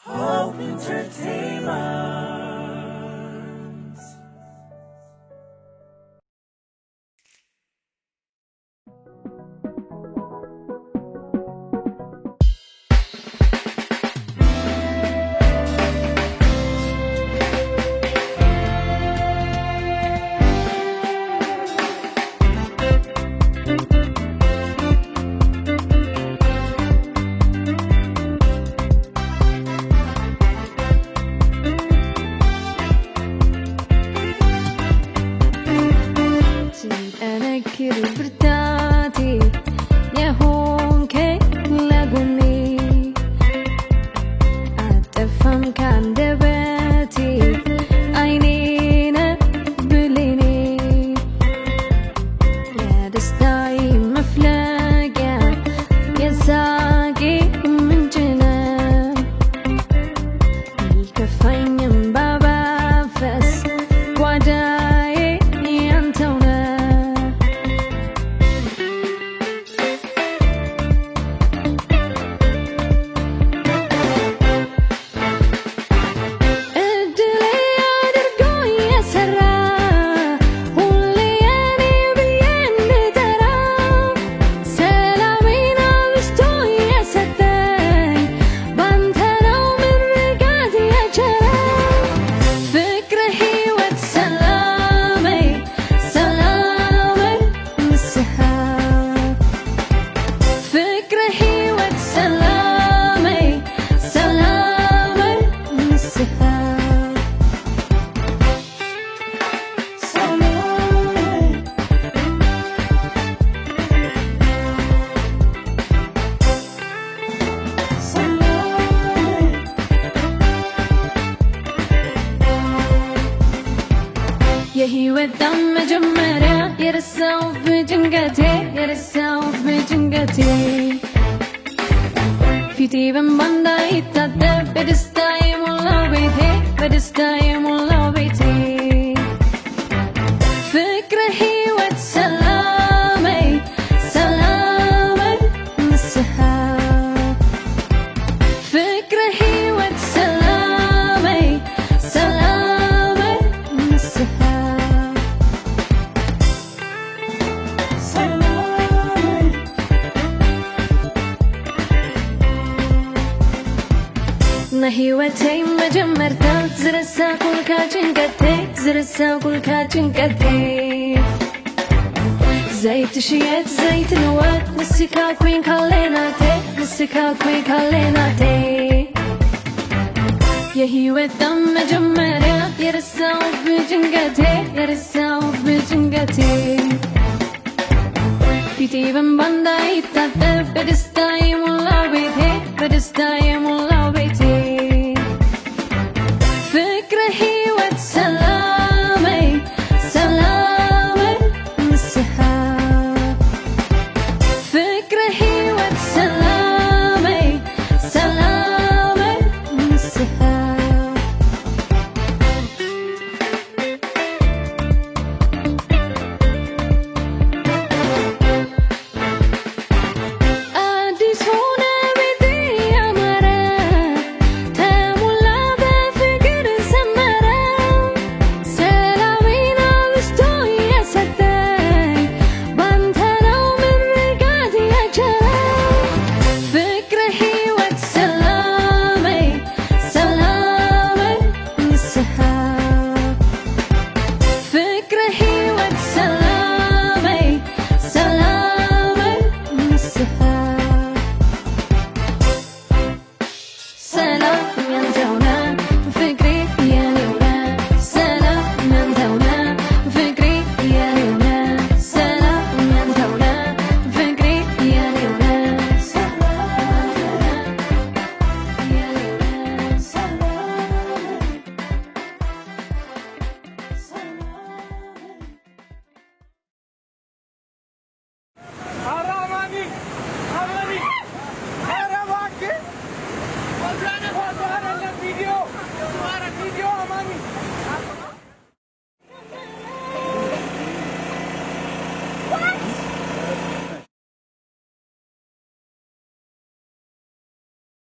Hope Entertainment. ብርታቴ የሆንከኝ ለጎኔ አጠፋም ካንደበቴ አይኔ ነህ ብሌኔ የደስታዬ መፍለቂያ የሳቄ ምንጭ ነህ ቢከፋኝም ባባፈስ ጓዳዬ ያንተው ነህ የህይወት መጀመሪያ የረሳው በጭንቀቴ ፊቴ በእንባ እንዳይታጠብ በደስታ የሞላው ቤቴ ፍቅር ህይወት ሰላሜ ምስሃ ፍቅር ህይወት ሰላሜ ምስሃ ህይወቴ መጀመርታ ዝረሳው ኩልካ ጭንቀቴ ዘይትሽ የት ዘይት ንወት ንስካኩኝ ካሌናቴ የህይወት መጀመሪያ የረሳው በጭንቀቴ ፊቴ በእንባ እንዳይታጠብ በደስታ የሞላው ቤቴ